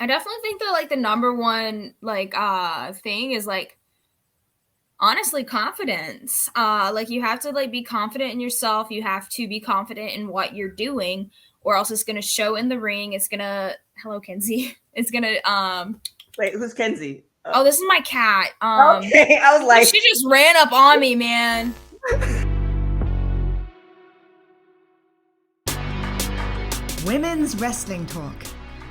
I definitely think that like the number one like thing is like honestly confidence. Like you have to like be confident in yourself. You have to be confident in what you're doing, or else it's gonna show in the ring. It's gonna hello Kenzie. It's gonna Wait, who's Kenzie? oh, this is my cat. Okay, I was like, She just ran up on me, man. Women's Wrestling Talk,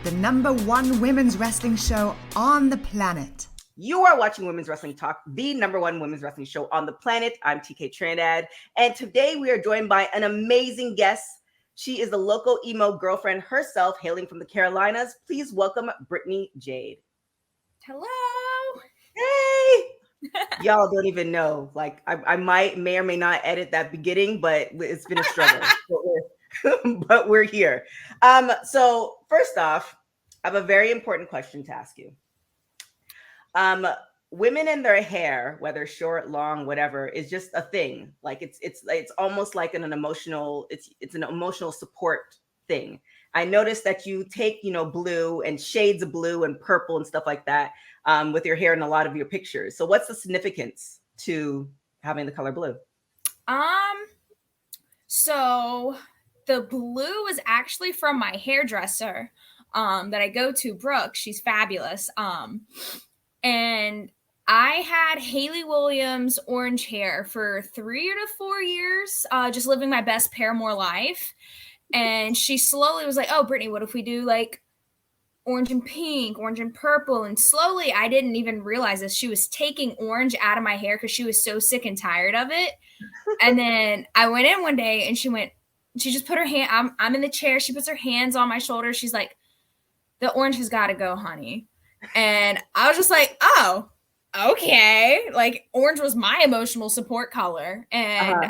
the number one women's wrestling show on the planet. you are watching Women's Wrestling Talk, the number one women's wrestling show on the planet. I'm TK Trinidad, and today we are joined by an amazing guest. She is the local emo girlfriend herself, hailing from the Carolinas. Please welcome Brittany Jade. Hello. Hey! Y'all don't even know. Like, I may or may not edit that beginning, but it's been a struggle. but we're here. So first off, I have a very important question to ask you. Women and their hair, whether short, long, whatever, is just a thing. Like it's almost like an emotional, it's an emotional support thing. I noticed that you take, blue and shades of blue and purple and stuff like that with your hair in a lot of your pictures. So what's the significance to having the color blue? So the blue is actually from my hairdresser that I go to, Brooke. She's fabulous. And I had Haley Williams orange hair for 3 to 4 years, just living my best Paramore life. And she slowly was like, oh, Brittany, what if we do like orange and pink, orange and purple? And slowly, I didn't even realize this. She was taking orange out of my hair because she was so sick and tired of it. And then I went in one day and she just put her hand, I'm in the chair. She puts her hands on my shoulder. She's like, the orange has got to go, honey. And I was just like, oh, okay. Like orange was my emotional support color. And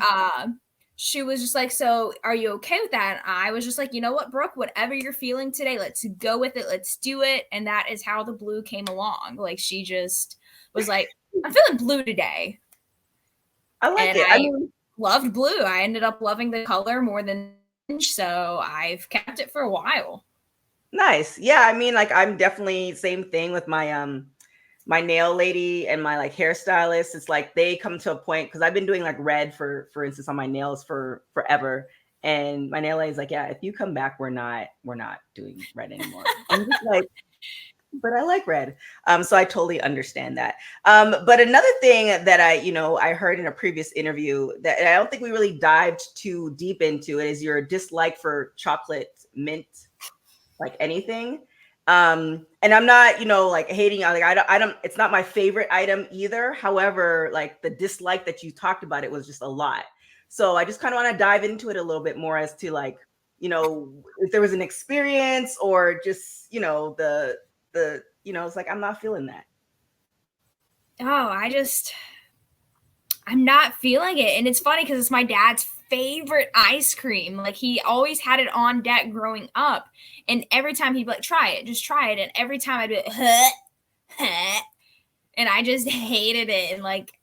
she was just like, so are you okay with that? And I was just like, you know what, Brooke, whatever you're feeling today, let's go with it. Let's do it. And that is how the blue came along. Like she just was like, I'm feeling blue today. I like and it. I loved blue. I ended up loving the color more than orange, so I've kept it for a while. Nice. Yeah, I mean, like I'm definitely same thing with my my nail lady and my like hairstylist. It's like they come to a point because I've been doing like red for instance on my nails for forever. And my nail lady's like, yeah, if you come back, we're not doing red anymore. I'm just like, but I like red. So I totally understand that. But another thing that I heard in a previous interview that I don't think we really dived too deep into it is your dislike for chocolate mint, like anything. And I'm not, like hating on, like, I don't, it's not my favorite item either. However, like the dislike that you talked about, it was just a lot. So I just kind of want to dive into it a little bit more as to like, if there was an experience or just, it's like, I'm not feeling that. Oh, I'm not feeling it. And it's funny because it's my dad's favorite ice cream. Like he always had it on deck growing up. And every time he'd be like, try it, just try it. And every time I'd be like, huh. And I just hated it. And like,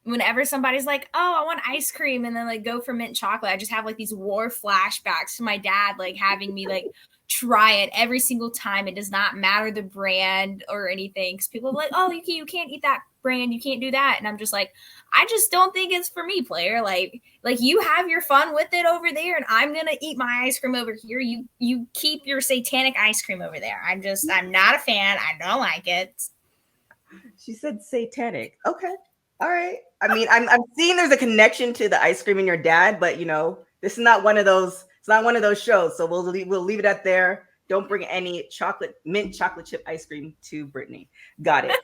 whenever somebody's like, oh, I want ice cream, and then like go for mint chocolate, I just have like these war flashbacks to my dad, like having me like try it every single time. It does not matter the brand or anything. Because people are like, oh, you can't eat that brand. You can't do that. And I'm just like, I just don't think it's for me, player. Like you have your fun with it over there, and I'm going to eat my ice cream over here. You keep your satanic ice cream over there. I'm not a fan. I don't like it. She said satanic. Okay. All right. I mean, I'm seeing there's a connection to the ice cream and your dad, but this is not one of those. It's not one of those shows. So we'll leave it at there. Don't bring any mint chocolate chip ice cream to Brittany. Got it.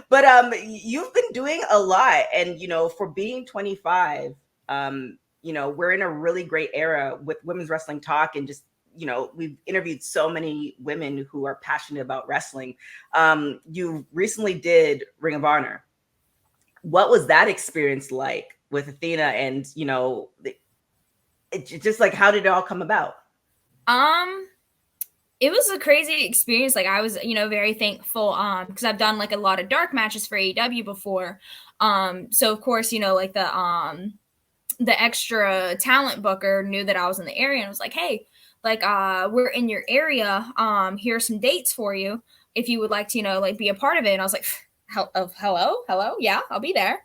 But you've been doing a lot, and for being 25, we're in a really great era with women's wrestling talk, and just we've interviewed so many women who are passionate about wrestling. You recently did Ring of Honor. What was that experience like with Athena? And it's just like, how did it all come about? It was a crazy experience. Like I was, very thankful because I've done like a lot of dark matches for AEW before. So of course, like the extra talent booker knew that I was in the area and was like, hey, like, we're in your area. Here are some dates for you if you would like to, like be a part of it. And I was like, hello, yeah, I'll be there.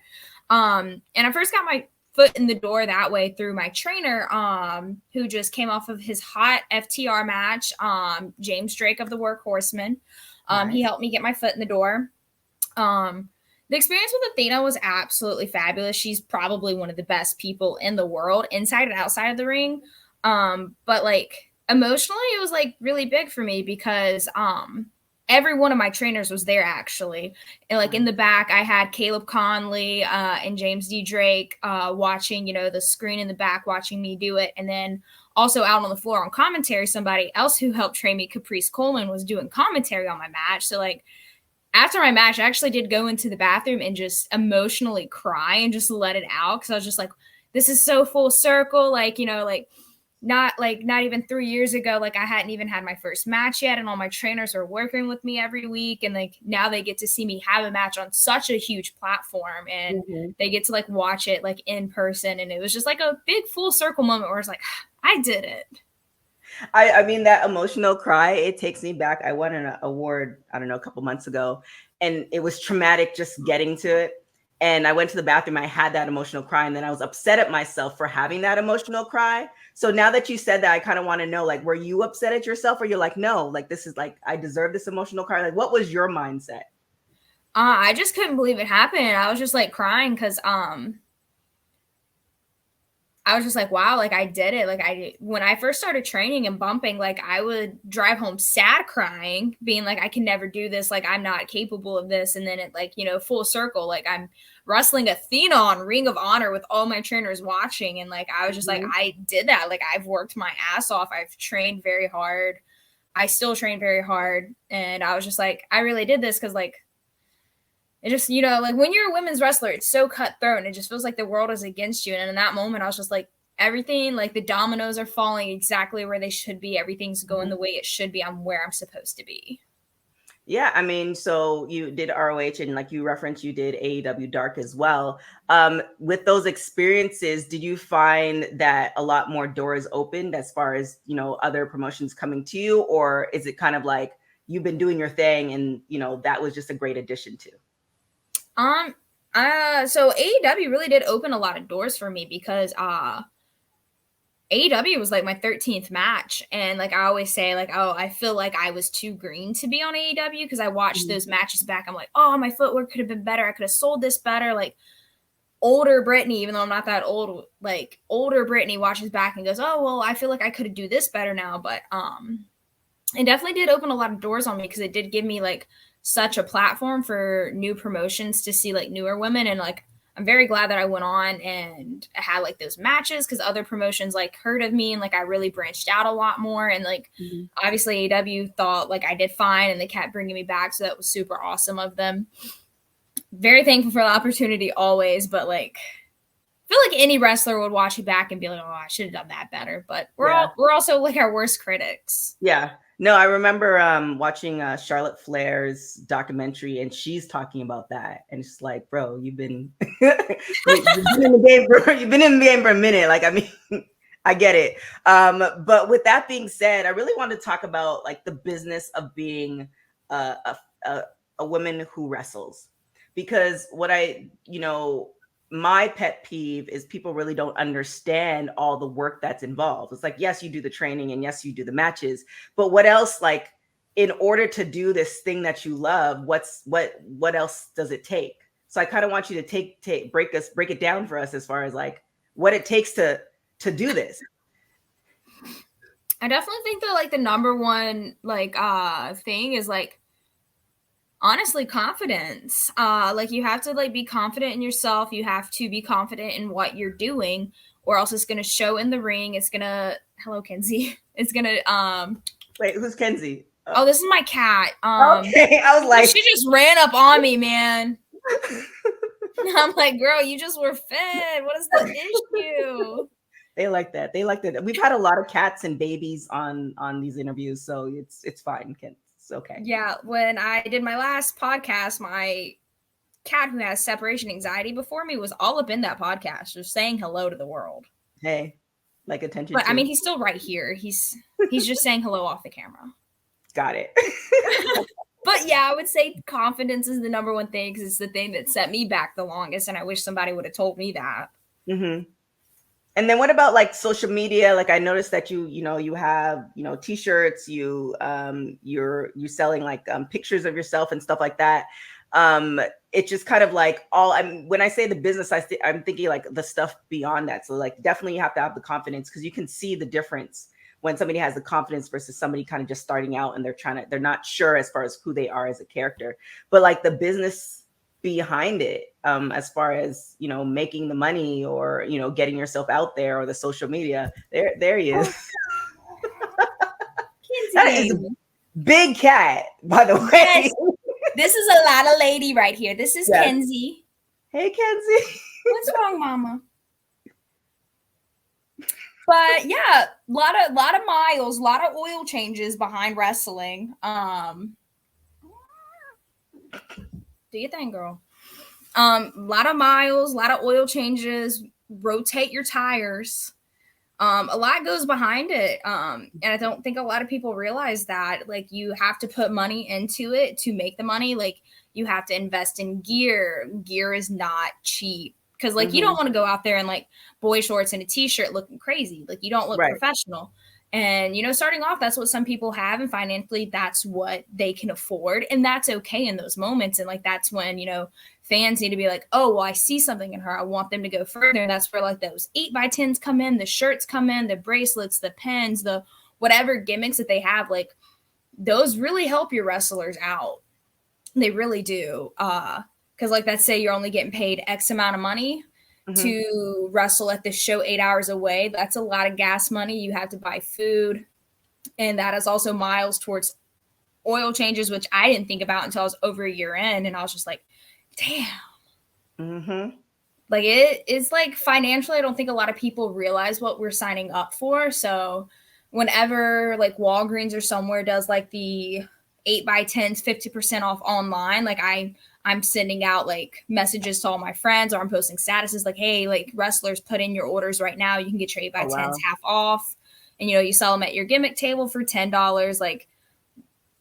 And I first got my foot in the door that way through my trainer, who just came off of his hot FTR match, James Drake of the Workhorsemen. He helped me get my foot in the door. The experience with Athena was absolutely fabulous. She's probably one of the best people in the world, inside and outside of the ring. But like emotionally, it was like really big for me because every one of my trainers was there actually. And like in the back, I had Caleb Conley and James D. Drake watching, the screen in the back, watching me do it. And then also out on the floor on commentary, somebody else who helped train me, Caprice Coleman, was doing commentary on my match. So like after my match, I actually did go into the bathroom and just emotionally cry and just let it out. Cause I was just like, this is so full circle. Like, not even 3 years ago, like I hadn't even had my first match yet. And all my trainers are working with me every week. And like, now they get to see me have a match on such a huge platform and they get to like watch it like in person. And it was just like a big full circle moment where it's like, I did it. I mean, that emotional cry, it takes me back. I won an award, I don't know, a couple months ago, and it was traumatic just getting to it. And I went to the bathroom, I had that emotional cry, and then I was upset at myself for having that emotional cry. So now that you said that, I kind of want to know, like, were you upset at yourself, or you're like, no, like, this is like, I deserve this emotional cry? Like, what was your mindset? I just couldn't believe it happened. I was just like crying because I was just like, wow, like I did it. Like when I first started training and bumping, like I would drive home sad crying, being like, I can never do this. Like I'm not capable of this. And then it like, full circle, like I'm wrestling Athena on Ring of Honor with all my trainers watching. And like, I was just like, I did that. Like I've worked my ass off. I've trained very hard. I still train very hard. And I was just like, I really did this. Cause like, it just, like when you're a women's wrestler, it's so cutthroat and it just feels like the world is against you. And in that moment, I was just like, everything, like the dominoes are falling exactly where they should be. Everything's going the way it should be. I'm where I'm supposed to be. Yeah, I mean, so you did ROH and like you referenced, you did AEW Dark as well. With those experiences, did you find that a lot more doors opened as far as, other promotions coming to you? Or is it kind of like you've been doing your thing and, that was just a great addition to? So AEW really did open a lot of doors for me because AEW was like my 13th match. And like I always say, like, oh, I feel like I was too green to be on AEW because I watched those matches back. I'm like, oh, my footwork could have been better. I could have sold this better. Like older Brittany, even though I'm not that old, like older Brittany watches back and goes, oh, well, I feel like I could have do this better now. But it definitely did open a lot of doors on me because it did give me like such a platform for new promotions to see like newer women. And like, I'm very glad that I went on and I had like those matches because other promotions like heard of me and like I really branched out a lot more. And like, obviously AEW thought like I did fine and they kept bringing me back. So that was super awesome of them. Very thankful for the opportunity always. But like, I feel like any wrestler would watch you back and be like, oh, I should have done that better. But we're also like our worst critics. Yeah. No, I remember watching Charlotte Flair's documentary, and she's talking about that, and it's like, bro, you've been you've been in the game for a minute. Like, I mean, I get it. But with that being said, I really want to talk about like the business of being a woman who wrestles, because what my pet peeve is people really don't understand all the work that's involved. It's like, yes, you do the training and yes, you do the matches, but what else, like in order to do this thing that you love, what else does it take? So I kind of want you to break it down for us as far as like what it takes to do this. I definitely think that like the number one like thing is like honestly confidence. Like you have to like be confident in yourself. You have to be confident in what you're doing, or else it's gonna show in the ring. It's gonna hello Kenzie. It's gonna wait, who's Kenzie? Oh, this is my cat. Okay, I was like, she just ran up on me, man. I'm like, girl, you just were fed. What is the issue? They like that. We've had a lot of cats and babies on these interviews, so it's fine, Ken. It's okay. Yeah, when I did my last podcast, my cat who has separation anxiety before me was all up in that podcast, just saying hello to the world. Hey, like attention But I to. mean, he's still right here. He's just saying hello off the camera. Got it. But yeah, I would say confidence is the number one thing because it's the thing that set me back the longest, and I wish somebody would have told me that. Mm-hmm. And then what about like social media? Like I noticed that you have, t-shirts, you're selling like pictures of yourself and stuff like that. It's just kind of like when I say the business, I'm thinking like the stuff beyond that. So like definitely you have to have the confidence because you can see the difference when somebody has the confidence versus somebody kind of just starting out and they're not sure as far as who they are as a character, but like the business behind it, as far as making the money or getting yourself out there or the social media. There he is. That is a big cat, by the way. Yes. This is a lot of lady right here. This is Yes. Kenzie. Hey Kenzie. What's wrong, mama? But yeah, lot of miles, lot of oil changes behind wrestling. Do your thing, girl. A lot of miles, a lot of oil changes, rotate your tires. A lot goes behind it. And I don't think a lot of people realize that. Like, you have to put money into it to make the money. Like, you have to invest in gear. Gear is not cheap. Because, like, you don't want to go out there in, like, boy shorts and a t-shirt looking crazy. Like, you don't look professional. And, starting off, that's what some people have. And financially, that's what they can afford. And that's okay in those moments. And, like, that's when, fans need to be like, oh, well, I see something in her. I want them to go further. And that's where, like, those 8x10s come in, the shirts come in, the bracelets, the pens, the whatever gimmicks that they have. Like, those really help your wrestlers out. They really do. Because, like, let's say you're only getting paid X amount of money to wrestle at this show 8 hours away. That's a lot of gas money. You have to buy food. And that is also miles towards oil changes, which I didn't think about until I was over a year in. And I was just like, damn. Like, it's like financially, I don't think a lot of people realize what we're signing up for. So whenever like Walgreens or somewhere does like the 8x10s 50% off online, like I'm sending out like messages to all my friends, or I'm posting statuses like, hey, like, wrestlers, put in your orders right now. You can get your 8x10s half off. And, you sell them at your gimmick table for $10. Like,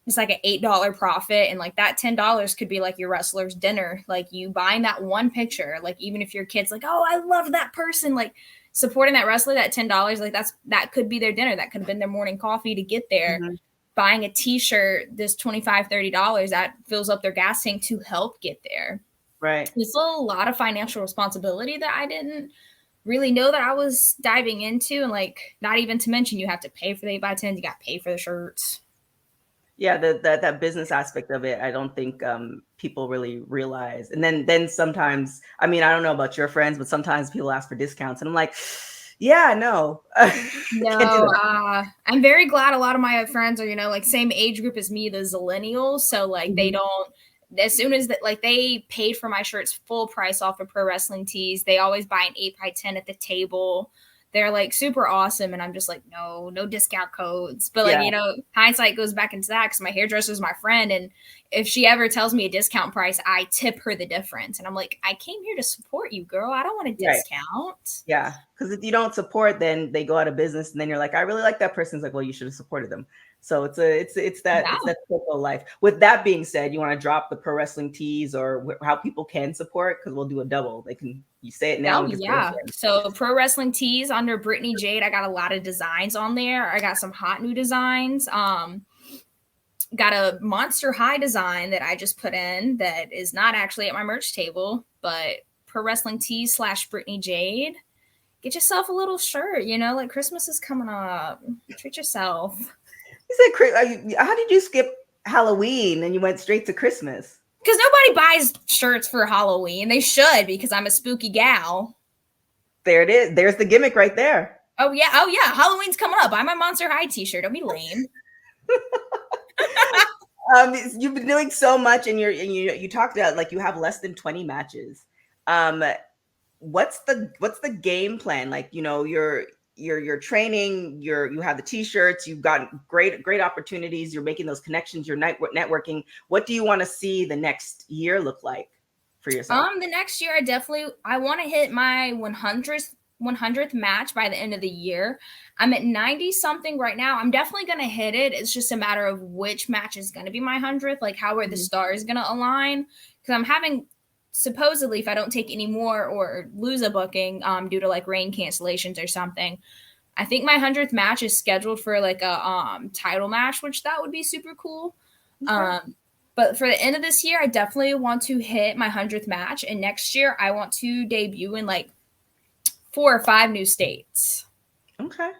it's like an $8 profit. And like that $10 could be like your wrestler's dinner. Like, you buying that one picture, like, even if your kid's like, oh, I love that person, like, supporting that wrestler, that $10, like that could be their dinner. That could have been their morning coffee to get there. Buying a t-shirt, this $25, $30, that fills up their gas tank to help get there. Right. It's a lot of financial responsibility that I didn't really know that I was diving into. And like, not even to mention, you have to pay for the 8x10s, you got to pay for the shirts. Yeah, that business aspect of it, I don't think people really realize. And then sometimes, I mean, I don't know about your friends, but sometimes people ask for discounts, and I'm like, yeah, no. No, I'm very glad a lot of my friends are, like, same age group as me, the Zillennials. So like they don't, as soon as that, like, they paid for my shirts full price off of Pro Wrestling Tees. They always buy an 8x10 at the table. They're like super awesome. And I'm just like, no discount codes. But like, hindsight goes back into that because my hairdresser is my friend. And if she ever tells me a discount price, I tip her the difference. And I'm like, I came here to support you, girl. I don't want a discount. Right. Yeah. Because if you don't support, then they go out of business. And then you're like, I really like that person. It's like, well, you should have supported them. So it's that typical life. With that being said, you want to drop the Pro Wrestling Tees or how people can support? Because we'll do a double. You say it now. Yeah. So Pro Wrestling Tees under Brittany Jade. I got a lot of designs on there. I got some hot new designs. Got a Monster High design that I just put in that is not actually at my merch table, but Pro Wrestling Tees / Brittany Jade. Get yourself a little shirt. Like, Christmas is coming up. Treat yourself. You said, how did you skip Halloween and you went straight to Christmas? Because nobody buys shirts for Halloween. They should, because I'm a spooky gal. There it is. There's the gimmick right there. Oh, yeah. Halloween's coming up. Buy my Monster High t-shirt. Don't be lame. You've been doing so much, and you talked about, like, you have less than 20 matches. What's the game plan? Like, you're training, you have the t-shirts, you've got great opportunities, you're making those connections, you're networking. What do you want to see the next year look like for yourself? The next year, I want to hit my 100th 100th match by the end of the year. I'm at 90 something right now. I'm definitely going to hit it. It's just a matter of which match is going to be my 100th, like how are the stars going to align? Because I'm having, supposedly, if I don't take any more or lose a booking due to like rain cancellations or something, I think my 100th match is scheduled for like a title match, which that would be super cool. Okay. But for the end of this year, I definitely want to hit my 100th match. And next year, I want to debut in like 4 or 5 new states. Okay.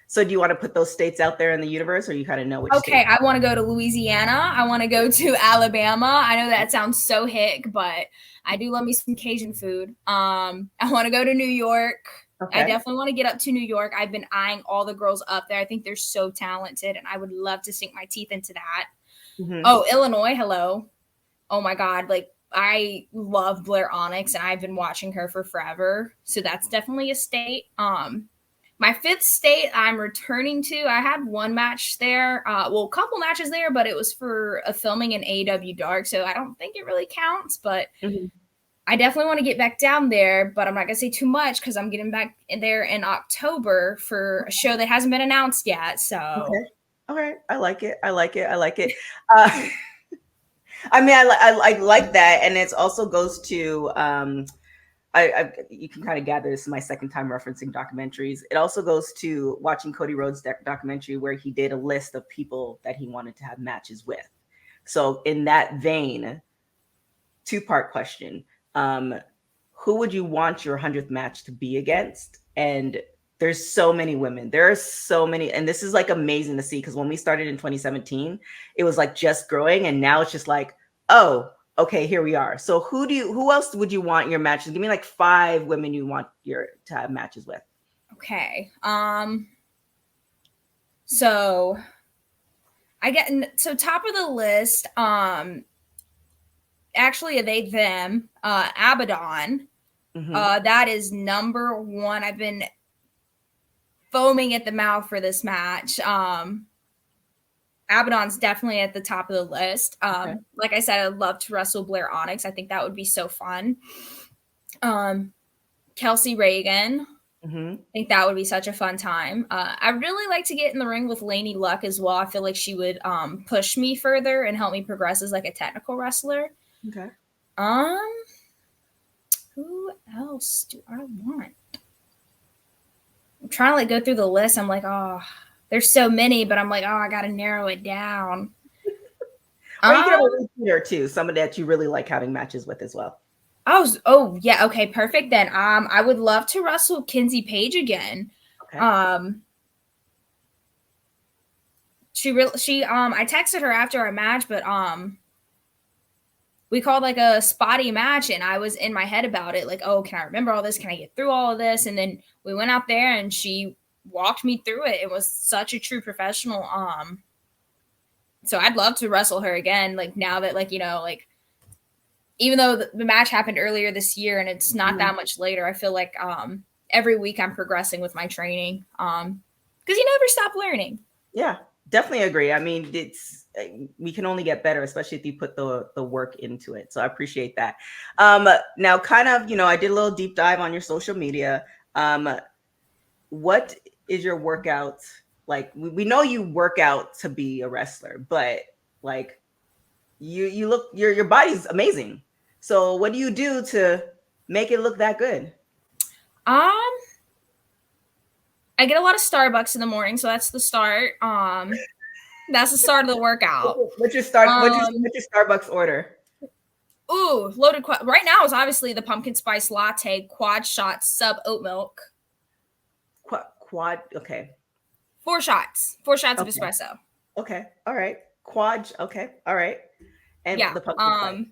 So do you want to put those states out there in the universe, or you kind of know which Okay, state? I want to go to Louisiana. I want to go to Alabama. I know that sounds so hick, but I do love me some Cajun food. I want to go to New York. Okay. I definitely want to get up to New York. I've been eyeing all the girls up there. I think they're so talented, and I would love to sink my teeth into that. Oh, Illinois, hello. Oh my God. Like, I love Blair Onyx, and I've been watching her for forever. So that's definitely a state. My 5th state I'm returning to. I had one match there. A couple matches there, but it was for a filming in AEW Dark. So I don't think it really counts, but I definitely want to get back down there, but I'm not going to say too much because I'm getting back in there in October for a show that hasn't been announced yet. So, okay. All right. I like it. I like it. I like it. I mean, I like that. And it also goes to, you can kind of gather this is my second time referencing documentaries. It also goes to watching Cody Rhodes' documentary where he did a list of people that he wanted to have matches with. So in that vein, 2-part question. Who would you want your 100th match to be against? And there's so many women. There are so many. And this is like amazing to see because when we started in 2017, it was like just growing. And now it's just like, oh, okay, here we are. So who else would you want your matches? Give me like 5 women you want to have matches with. Okay. So top of the list, actually them, Abaddon. That is number 1. I've been foaming at the mouth for this match. Abaddon's definitely at the top of the list. Like I said, I'd love to wrestle Blair Onyx. I think that would be so fun. Kelsey Reagan. I think that would be such a fun time. I really like to get in the ring with Lainey Luck as well. I feel like she would push me further and help me progress as like a technical wrestler. Okay. Who else do I want? I'm trying to like go through the list. I'm like, oh, there's so many, but I'm like, oh, I gotta narrow it down. Or you can have a repeat or two, somebody that you really like having matches with as well. Oh yeah, okay, perfect. Then I would love to wrestle Kinsey Page again. Okay. I texted her after our match, but we called like a spotty match, and I was in my head about it, like, oh, can I remember all this? Can I get through all of this? And then we went out there, and she walked me through it. It was such a true professional. So I'd love to wrestle her again. Like now that, like, you know, like even though the match happened earlier this year and it's not that much later, I feel like every week I'm progressing with my training because you never stop learning. Yeah, definitely agree. I mean, we can only get better, especially if you put the work into it. So I appreciate that. Now, kind of, you know, I did a little deep dive on your social media. What is your workout like? We know you work out to be a wrestler, but like you look, your body's amazing. So what do you do to make it look that good? I get a lot of Starbucks in the morning, so that's the start. That's the start of the workout. What's your Starbucks order? Ooh, loaded quad. Right now is obviously the pumpkin spice latte, quad shot, sub oat milk. Quad. Okay. 4 shots. 4 shots of espresso. Okay. All right. Quad. Okay. All right. And yeah. The pumpkin spice.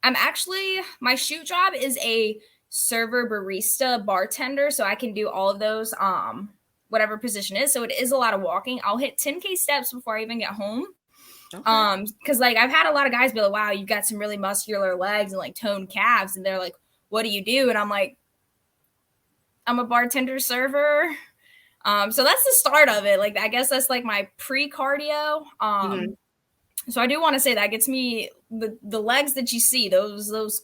I'm actually, my shoot job is a server, barista, bartender, so I can do all of those, whatever position is. So it is a lot of walking. I'll hit 10K steps before I even get home. Okay. Because like I've had a lot of guys be like, wow, you've got some really muscular legs and like toned calves, and they're like, what do you do? And I'm like, I'm a bartender server. So that's the start of it. Like I guess that's like my pre-cardio. So I do want to say that gets me the legs that you see, those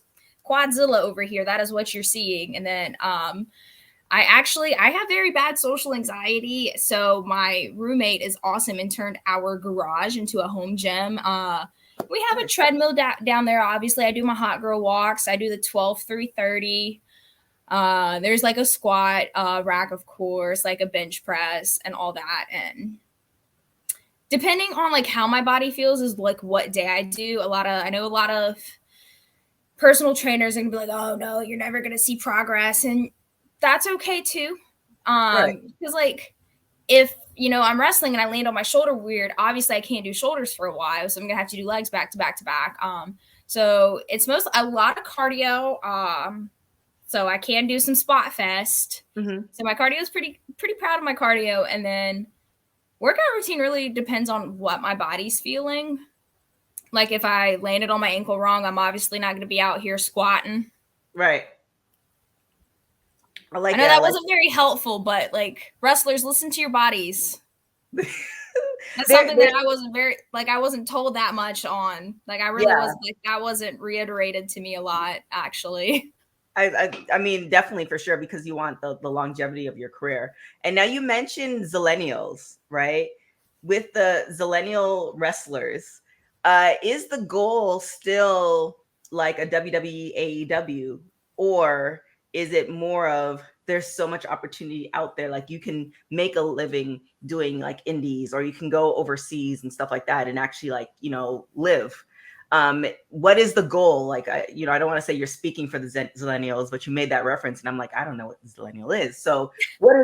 quadzilla over here. That is what you're seeing. And then I have very bad social anxiety. So my roommate is awesome and turned our garage into a home gym. We have a treadmill down there. Obviously, I do my hot girl walks. I do the 12, 3:30. There's like a squat rack, of course, like a bench press and all that. And depending on like how my body feels is like what day I do. I know a lot of personal trainers are gonna be like, oh no, you're never gonna see progress. And that's okay too. Because like if I'm wrestling and I land on my shoulder weird, obviously I can't do shoulders for a while, so I'm gonna have to do legs back to back to back. So it's a lot of cardio. So I can do some spot fest. Mm-hmm. So my cardio is pretty proud of my cardio, and then workout routine really depends on what my body's feeling. Like if I landed on my ankle wrong, I'm obviously not going to be out here squatting. Right. I know that wasn't very helpful, but like wrestlers, listen to your bodies. That's something that I wasn't told that much on. Like I really was like, that wasn't reiterated to me a lot, actually. I mean, definitely for sure, because you want the longevity of your career. And now you mentioned Zillennials, right? With the Zillennial wrestlers, is the goal still like a WWE AEW, or is it more of there's so much opportunity out there, like you can make a living doing like indies, or you can go overseas and stuff like that and actually like live? What is the goal? Like, I don't want to say you're speaking for the Zillennials, but you made that reference and I'm like, I don't know what the Zillennial is. So what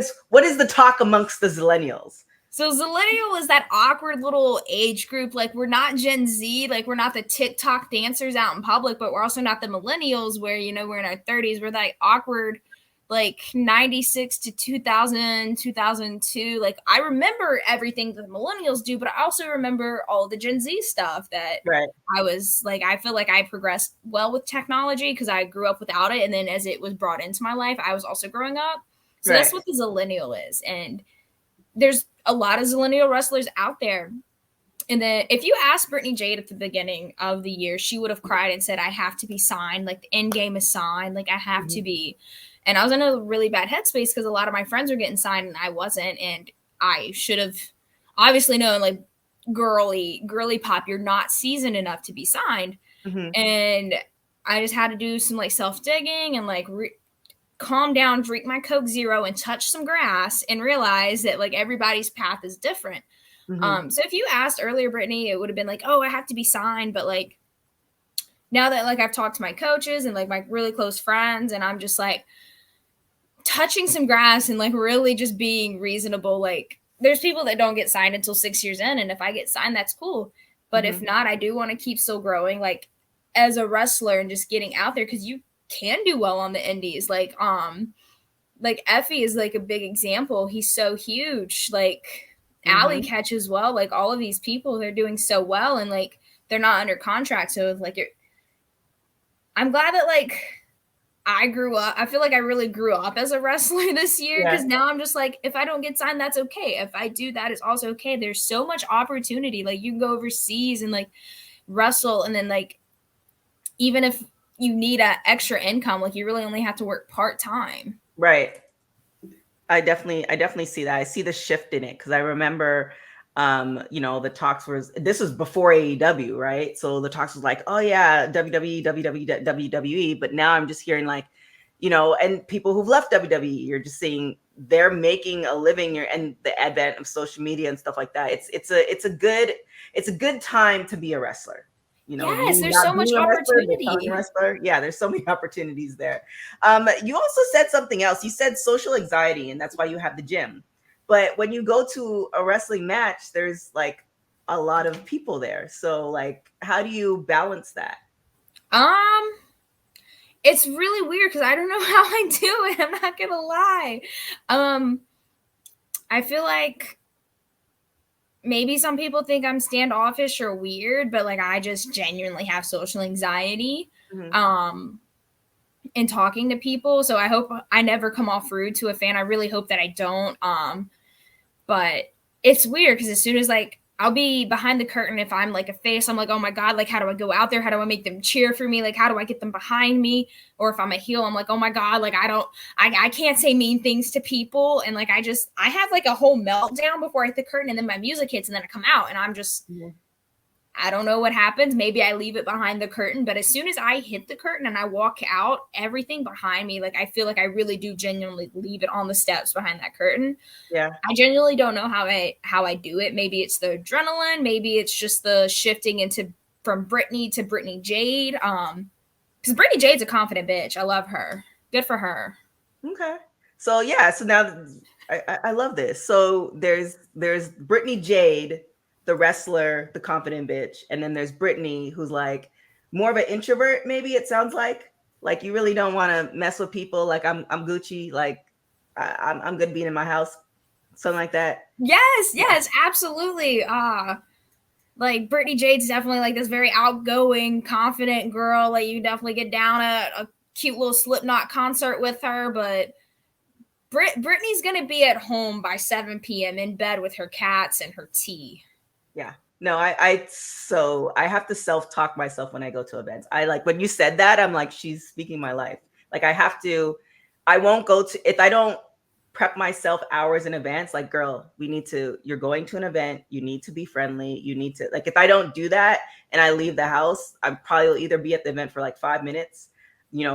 is the talk amongst the Zillennials? So Zillennial is that awkward little age group. Like we're not Gen Z, like we're not the TikTok dancers out in public, but we're also not the millennials where, we're in our 30s. We're that awkward, like 96 to 2000, 2002. Like I remember everything that the millennials do, but I also remember all the Gen Z stuff that I was like, I feel like I progressed well with technology because I grew up without it. And then as it was brought into my life, I was also growing up. So that's what the Zillennial is. And there's a lot of Zillennial wrestlers out there. And then if you asked Brittany Jade at the beginning of the year, she would have cried and said, I have to be signed. Like the end game is signed. Like I have to be. And I was in a really bad headspace because a lot of my friends were getting signed and I wasn't. And I should have obviously known, like, girly pop, you're not seasoned enough to be signed. And I just had to do some like self-digging and like calm down, drink my Coke Zero and touch some grass and realize that like everybody's path is different. So if you asked earlier, Brittany, it would have been like, oh, I have to be signed. But like now that like I've talked to my coaches and like my really close friends and I'm just like touching some grass and like really just being reasonable. Like there's people that don't get signed until 6 years in. And if I get signed, that's cool. But if not, I do want to keep still growing like as a wrestler and just getting out there because you can do well on the indies. Like Effie is like a big example. He's so huge. Like Allie catches well. Like all of these people, they're doing so well and like they're not under contract. So like I'm glad that like I grew up. I feel like I really grew up as a wrestler this year because now I'm just like, if I don't get signed, that's okay. If I do, that is also okay. There's so much opportunity. Like you can go overseas and like wrestle, and then like even if you need an extra income, like you really only have to work part-time. Right. I definitely see that. I see the shift in it because I remember the talks this was before AEW, right? So the talks was like, oh yeah, WWE, WWE, but now I'm just hearing like, and people who've left WWE, you're just seeing they're making a living and the advent of social media and stuff like that. It's a good time to be a wrestler. Yes, there's so much opportunity. Yeah, there's so many opportunities there. You also said something else. You said social anxiety, and that's why you have the gym. But when you go to a wrestling match, there's like a lot of people there. So like, how do you balance that? It's really weird because I don't know how I do it. I'm not gonna lie. I feel like maybe some people think I'm standoffish or weird, but like I just genuinely have social anxiety in talking to people. So I hope I never come off rude to a fan. I really hope that I don't. But it's weird because as soon as like I'll be behind the curtain if I'm like a face. I'm like, oh my God, like, how do I go out there? How do I make them cheer for me? Like, how do I get them behind me? Or if I'm a heel, I'm like, oh my God, like, I can't say mean things to people. And like, I have like a whole meltdown before I hit the curtain, and then my music hits, and then I come out, and I'm just, I don't know what happens. Maybe I leave it behind the curtain, but as soon as I hit the curtain and I walk out, everything behind me, like, I feel like I really do genuinely leave it on the steps behind that curtain. Yeah. I genuinely don't know how I do it. Maybe it's the adrenaline. Maybe it's just the shifting into from Brittany to Brittany Jade. Because Brittany Jade's a confident bitch. I love her. Good for her. Okay. So yeah. So now I love this. So there's Brittany Jade, the wrestler, the confident bitch, and then there's Brittany, who's like more of an introvert. Maybe it sounds like you really don't want to mess with people. Like I'm Gucci. Like I'm good being in my house. Something like that. Yes, absolutely. Like Brittany Jade's definitely like this very outgoing, confident girl. Like you definitely get down at a cute little Slipknot concert with her, but Brittany's gonna be at home by 7 p.m. in bed with her cats and her tea. Yeah. No, so I have to self-talk myself when I go to events. I like when you said that, I'm like, she's speaking my life. Like I won't go to, if I don't prep myself hours in advance, like, girl, you're going to an event, you need to be friendly. You need to, like, if I don't do that and I leave the house, I probably will either be at the event for like 5 minutes,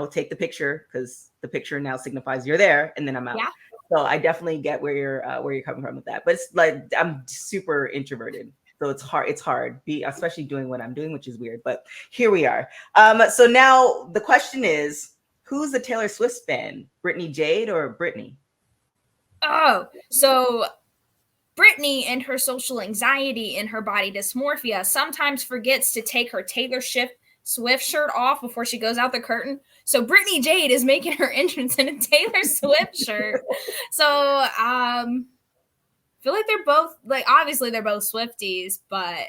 take the picture, because the picture now signifies you're there, and then I'm out. Yeah. So I definitely get where you're coming from with that. But it's like, I'm super introverted. So it's hard, especially doing what I'm doing, which is weird, but here we are. So now the question is, who's the Taylor Swift fan? Brittany Jade or Brittany? Oh, so Brittany and her social anxiety and her body dysmorphia sometimes forgets to take her Taylor Swift shirt off before she goes out the curtain. So Brittany Jade is making her entrance in a Taylor Swift shirt. So, feel like they're both, like, obviously they're both Swifties, but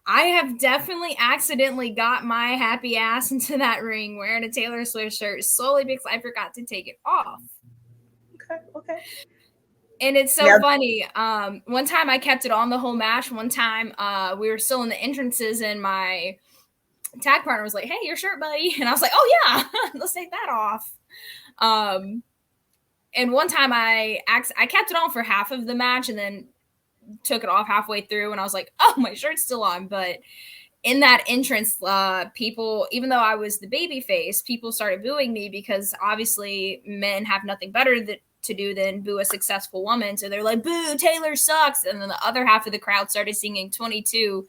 I have definitely accidentally got my happy ass into that ring wearing a Taylor Swift shirt solely because I forgot to take it off. Okay. And it's so funny. One time I kept it on the whole match. One time we were still in the entrances, and my tag partner was like, "Hey, your shirt, buddy." And I was like, "Oh yeah, let's take that off." And one time I kept it on for half of the match and then took it off halfway through, and I was like, "Oh, my shirt's still on." But in that entrance, people, even though I was the baby face, people started booing me because obviously men have nothing better to do than boo a successful woman. So they're like, "Boo, Taylor sucks." And then the other half of the crowd started singing 22.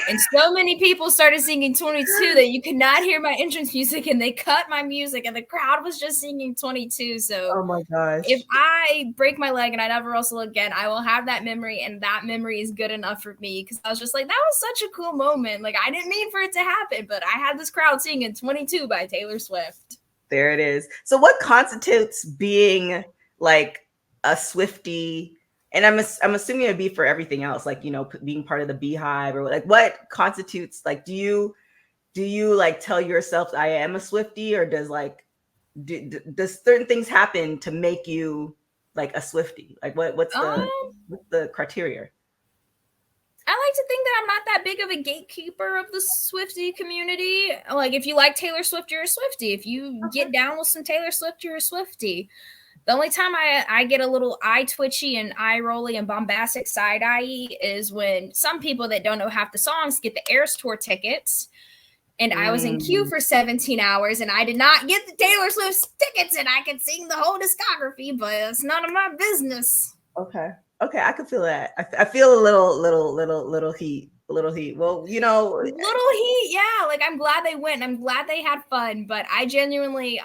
And so many people started singing 22 that you could not hear my entrance music, and they cut my music, and the crowd was just singing 22. So oh my gosh, if I break my leg and I never wrestle again, I will have that memory, and that memory is good enough for me, because I was just like, that was such a cool moment. Like, I didn't mean for it to happen, but I had this crowd singing 22 by Taylor Swift. There it is. So what constitutes being like a Swiftie? And I'm assuming it'd be for everything else, like, being part of the Beehive, or like, what constitutes, like, do you like tell yourself I am a Swiftie, or does certain things happen to make you like a Swiftie? Like what's the criteria? I like to think that I'm not that big of a gatekeeper of the Swiftie community. Like, if you like Taylor Swift, you're a Swiftie. If you get down with some Taylor Swift, you're a Swiftie. The only time I get a little eye twitchy and eye rolly and bombastic side eye is when some people that don't know half the songs get the Eras Tour tickets. And I was in queue for 17 hours, and I did not get the Taylor Swift tickets, and I could sing the whole discography, but it's none of my business. Okay, I can feel that. I feel a little heat. Well, little heat, yeah. Like, I'm glad they went. I'm glad they had fun, but I genuinely,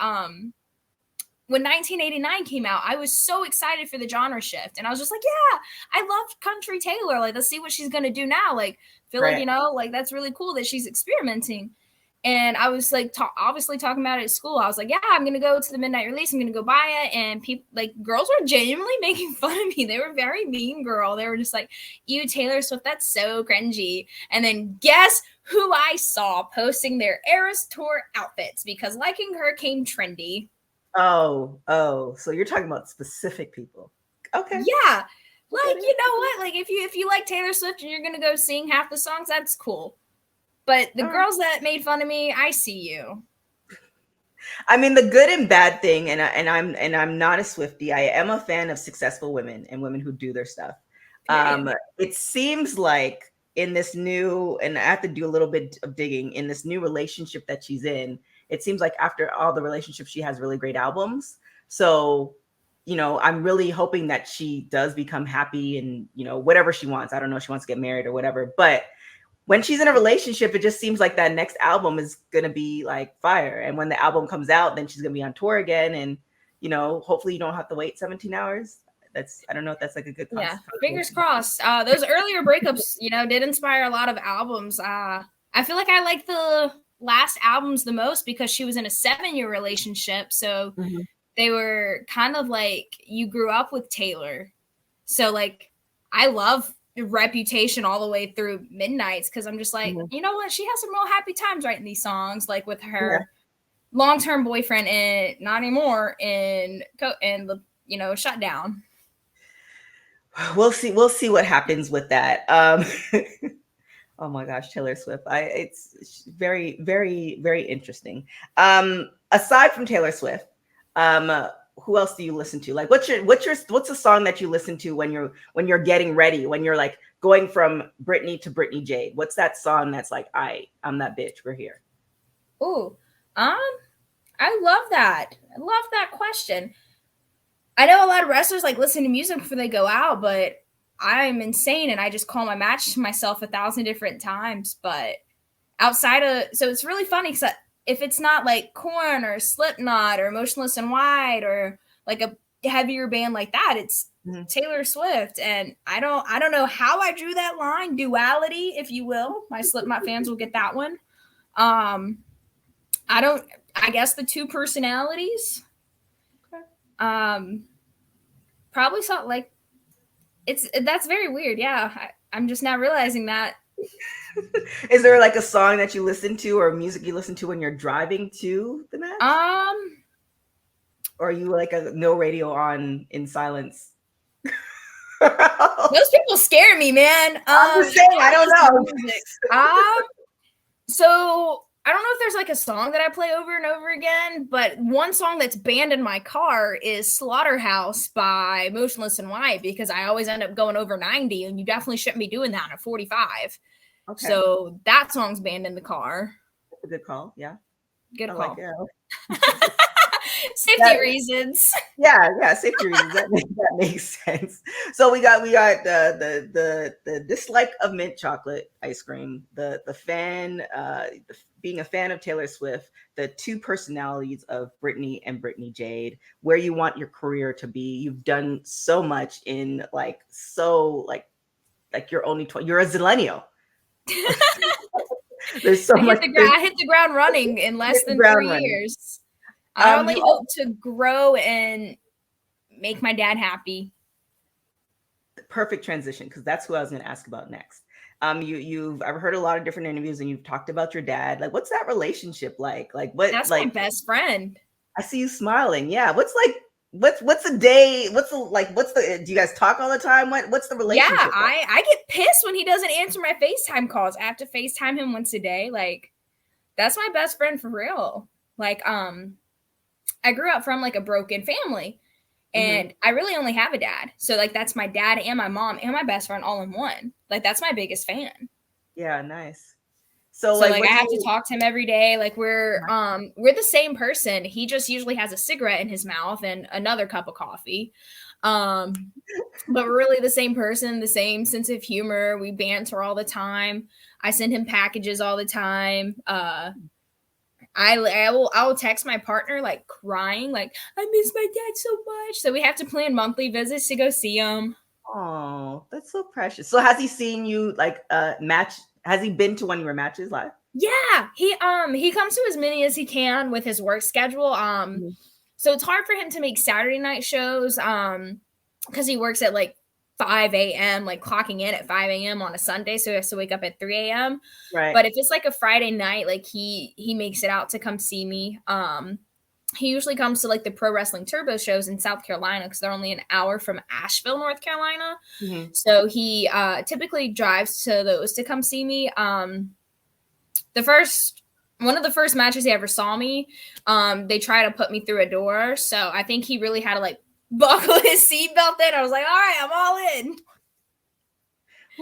when 1989 came out, I was so excited for the genre shift, and I was just like, yeah, I loved country Taylor. Like, let's see what she's gonna do now. Like, feel like, like, that's really cool that she's experimenting. And I was like, obviously talking about it at school. I was like, yeah, I'm going to go to the midnight release. I'm going to go buy it. And people, like, girls were genuinely making fun of me. They were very mean girl. They were just like, you, Taylor Swift, that's so cringy. And then guess who I saw posting their Eras Tour outfits, because liking her came trendy. Oh, so you're talking about specific people. Okay. Yeah. Like, you know what? Like, if you like Taylor Swift and you're gonna go sing half the songs, that's cool. But the girls that made fun of me, I see you. I mean, the good and bad thing, and I'm not a Swiftie. I am a fan of successful women and women who do their stuff. It seems like in this new, and I have to do a little bit of digging in this new relationship that she's in. It seems like after all the relationships, she has really great albums. So, I'm really hoping that she does become happy and, whatever she wants. I don't know if she wants to get married or whatever, but when she's in a relationship, it just seems like that next album is going to be like fire. And when the album comes out, then she's going to be on tour again. And, hopefully you don't have to wait 17 hours. I don't know if that's like a good fingers crossed. Those earlier breakups, did inspire a lot of albums. I feel like I like the last albums the most because she was in a 7-year relationship. So they were kind of like, you grew up with Taylor. So like, I love Reputation all the way through Midnights because I'm just like, you know what? She has some real happy times writing these songs, like with her long-term boyfriend and not anymore and the Shutdown. We'll see what happens with that. Oh my gosh, Taylor Swift. It's very, very, very interesting. Aside from Taylor Swift, who else do you listen to? Like, what's the song that you listen to when you're getting ready, when you're like going from Brittany to Brittany Jade? What's that song that's like, I'm that bitch, we're here? Ooh, I love that. I love that question. I know a lot of wrestlers like listen to music before they go out, but I'm insane and I just call my match to myself 1,000 different times. But so it's really funny because if it's not like Korn or Slipknot or Motionless in White or like a heavier band like that, it's Taylor Swift. And I don't know how I drew that line, duality, if you will. My Slipknot fans will get that one. I guess the two personalities. Probably something like that's very weird. Yeah, I'm just now realizing that. Is there like a song that you listen to or music you listen to when you're driving to the match? Or are you like a no radio on in silence? Those people scare me, man. I'm just saying, I don't know. So I don't know if there's like a song that I play over and over again, but one song that's banned in my car is Slaughterhouse by Motionless in White because I always end up going over 90 and you definitely shouldn't be doing that at 45. Okay. So that song's banned in the car. That's a good call. Yeah. Good call. Like Safety reasons. Yeah, safety reasons. That makes sense. So we got the dislike of mint chocolate ice cream, the fan, being a fan of Taylor Swift, the two personalities of Brittany and Brittany Jade, where you want your career to be. You've done so much in like you're only you're a zillennial. There's so much. I hit the ground running in less than 3 years. I only hope to grow and make my dad happy. Perfect transition, because that's who I was going to ask about next. I've heard a lot of different interviews, and you've talked about your dad. Like, what's that relationship like? Like, what? That's like my best friend. I see you smiling. Yeah. What's the day? Do you guys talk all the time? What's the relationship? Yeah, I get pissed when he doesn't answer my FaceTime calls. I have to FaceTime him once a day. Like, that's my best friend for real. Like, I grew up from like a broken family and I really only have a dad. So like, that's my dad and my mom and my best friend all in one. Like, that's my biggest fan. Yeah. Nice. So like I have to talk to him every day. Like we're the same person. He just usually has a cigarette in his mouth and another cup of coffee. But we're really the same person, the same sense of humor. We banter all the time. I send him packages all the time. I will text my partner like crying, like I miss my dad so much. So we have to plan monthly visits to go see him. Oh, that's so precious. So has he seen you like match? Has he been to one of your matches live? Yeah, he comes to as many as he can with his work schedule. So it's hard for him to make Saturday night shows because he works at like 5 a.m., like clocking in at 5 a.m. on a Sunday, so he has to wake up at 3 a.m. Right. But if it's like a Friday night, like he makes it out to come see me. he usually comes to like the Pro Wrestling Turbo shows in South Carolina because they're only an hour from Asheville, North Carolina. Mm-hmm. So he typically drives to those to come see me. The first one of the first matches he ever saw me, they tried to put me through a door. So I think he really had to like buckle his seatbelt in. I was like, all right, I'm all in.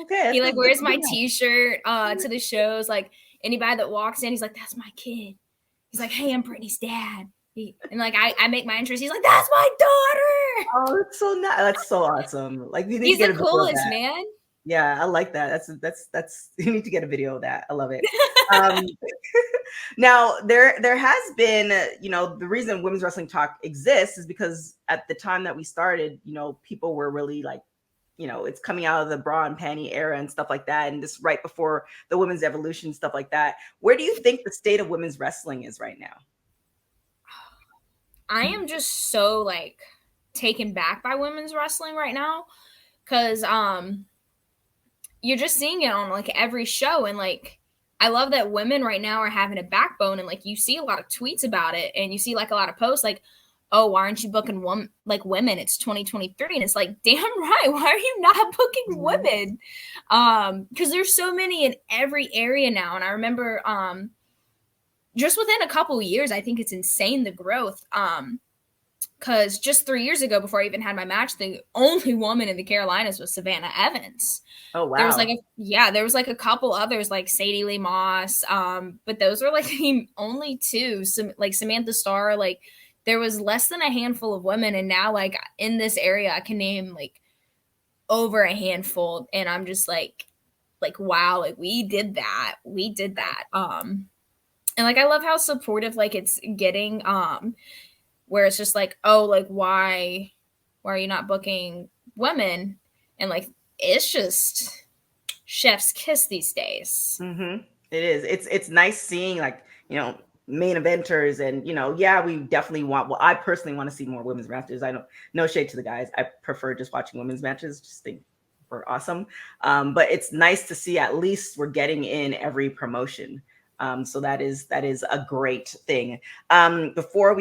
Okay. He like wears my t-shirt to the shows. Like anybody that walks in, he's like, that's my kid. He's like, hey, I'm Brittany's dad. And like I make my entrance. He's like, that's my daughter. Oh, that's so nice. That's so awesome. Like you need He's to get the a video of coolest, that. man. Yeah, I like that. That's you need to get a video of that. I love it. Now there has been, the reason Women's Wrestling Talk exists is because at the time that we started, people were really like, it's coming out of the bra and panty era and stuff like that, and this right before the women's evolution, stuff like that. Where do you think the state of women's wrestling is right now? I am just so like taken back by women's wrestling right now because you're just seeing it on like every show, and like I love that women right now are having a backbone, and like you see a lot of tweets about it, and you see like a lot of posts like, oh, why aren't you booking women? It's 2023. And it's like, damn right. Why are you not booking women? Because there's so many in every area now. And I remember just within a couple years, I think it's insane the growth. Because just 3 years ago, before I even had my match, the only woman in the Carolinas was Savannah Evans. Oh, wow. There was like a couple others like Sadie Lee Moss. But those were like the only two. Like Samantha Starr, like there was less than a handful of women, and now like in this area I can name like over a handful, and I'm just like wow, like we did that. And like I love how supportive like it's getting, where it's just like, oh, like why are you not booking women? And like it's just chef's kiss these days. Mm-hmm. It is. It's nice seeing like, main eventers, and we definitely I personally want to see more women's matches. I know, no shade to the guys, I prefer just watching women's matches, just think we're awesome. But it's nice to see at least we're getting in every promotion. So that is a great thing. Before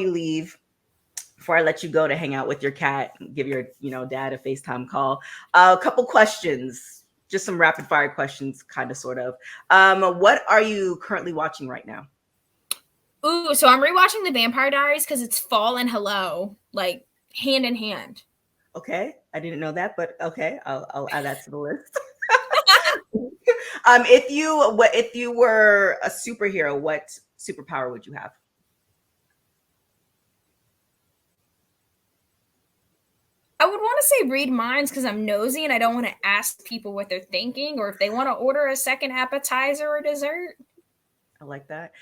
I let you go to hang out with your cat, give your dad a FaceTime call, a couple questions, just some rapid fire questions, kind of sort of. What are you currently watching right now? Ooh, so I'm rewatching The Vampire Diaries because it's Fall and Hello, like hand in hand. Okay, I didn't know that, but okay, I'll add that to the list. If you were a superhero, what superpower would you have? I would want to say read minds because I'm nosy and I don't want to ask people what they're thinking or if they want to order a second appetizer or dessert. I like that.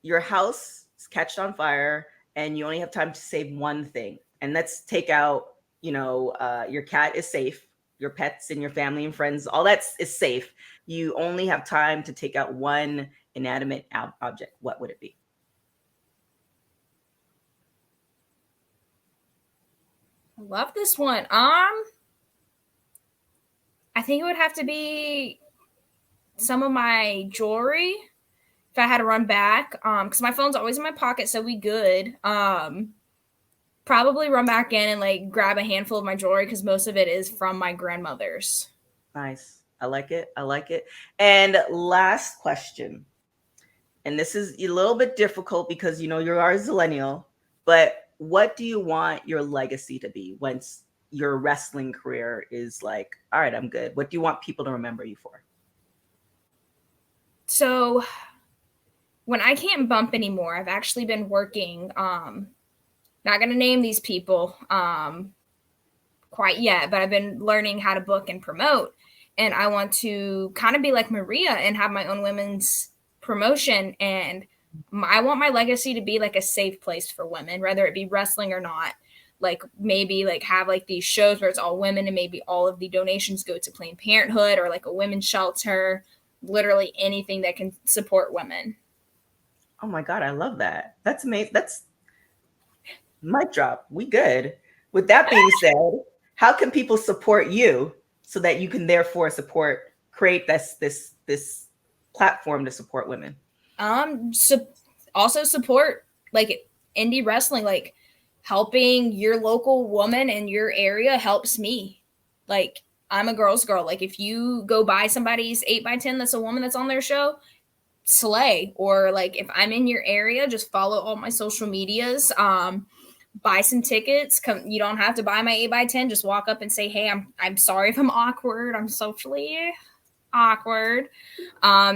Your house is catched on fire and you only have time to save one thing. And let's take out, your cat is safe, your pets and your family and friends, all that is safe. You only have time to take out one inanimate object. What would it be? I love this one. I think it would have to be some of my jewelry if I had to run back. Because my phone's always in my pocket, so we good. Probably run back in and like grab a handful of my jewelry because most of it is from my grandmother's. Nice. I like it. And last question. And this is a little bit difficult because you're a zillennial, but what do you want your legacy to be once your wrestling career is like, all right, I'm good? What do you want people to remember you for? So when I can't bump anymore, I've actually been working, not going to name these people quite yet, but I've been learning how to book and promote. And I want to kind of be like Maria and have my own women's promotion. And I want my legacy to be like a safe place for women, whether it be wrestling or not. Like maybe like have like these shows where it's all women and maybe all of the donations go to Planned Parenthood or like a women's shelter, literally anything that can support women. Oh my God, I love that. That's amazing. That's mic drop. We good. With that being said, how can people support you so that you can therefore create this platform to support women? Also support like indie wrestling, like helping your local woman in your area helps me. Like, I'm a girl's girl. Like, if you go buy somebody's 8x10 that's a woman that's on their show, slay. Or like, if I'm in your area, just follow all my social medias. Buy some tickets. Come, you don't have to buy my 8x10. Just walk up and say, hey, I'm sorry if I'm awkward. I'm socially awkward.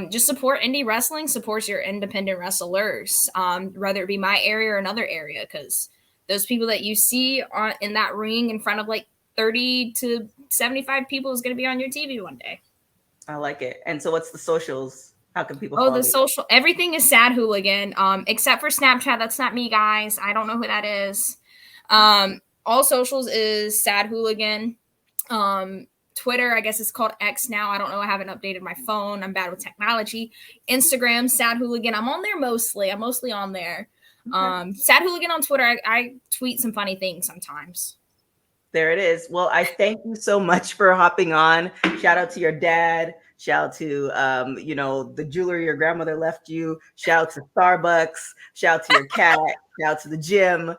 Just support indie wrestling, supports your independent wrestlers, whether it be my area or another area, because those people that you see in that ring in front of like 30 to 75 people is going to be on your TV one day. I like it. And so what's the socials? How can people follow the social, everything is Sad Hooligan, except for Snapchat. That's not me, guys. I don't know who that is. All socials is Sad Hooligan. Twitter, I guess it's called X now. I don't know. I haven't updated my phone. I'm bad with technology. Instagram, Sad Hooligan. I'm on there mostly. I'm mostly on there. Okay. Sad Hooligan on Twitter. I tweet some funny things sometimes. There it is. Well, I thank you so much for hopping on. Shout out to your dad. Shout out to, the jewelry your grandmother left you. Shout out to Starbucks. Shout out to your cat. Shout out to the gym.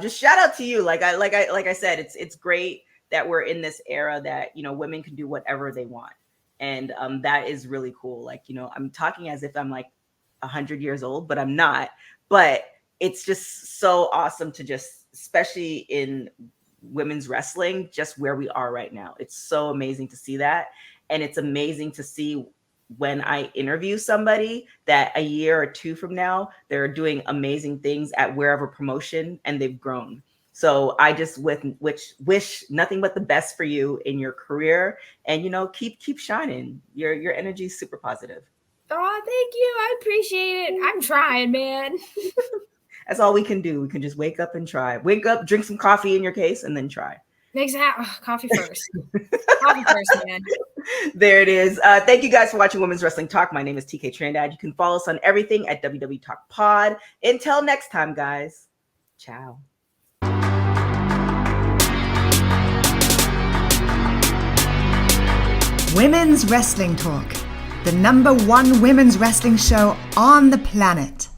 Just shout out to you. Like I said, it's great that we're in this era that, women can do whatever they want. And that is really cool. Like, I'm talking as if I'm like 100 years old, but I'm not. But it's just so awesome to just, especially in women's wrestling, just where we are right now. It's so amazing to see that. And it's amazing to see when I interview somebody that a year or two from now, they're doing amazing things at wherever promotion and they've grown. So I just wish nothing but the best for you in your career, and keep shining. Your energy is super positive. Oh, thank you. I appreciate it. I'm trying, man. That's all we can do. We can just wake up and try. Wake up, drink some coffee in your case, and then try. Exactly. Coffee first. Coffee first, man. There it is. Thank you guys for watching Women's Wrestling Talk. My name is TK Trindad. You can follow us on everything at WW Talk Pod. Until next time, guys. Ciao. Women's Wrestling Talk, the #1 women's wrestling show on the planet.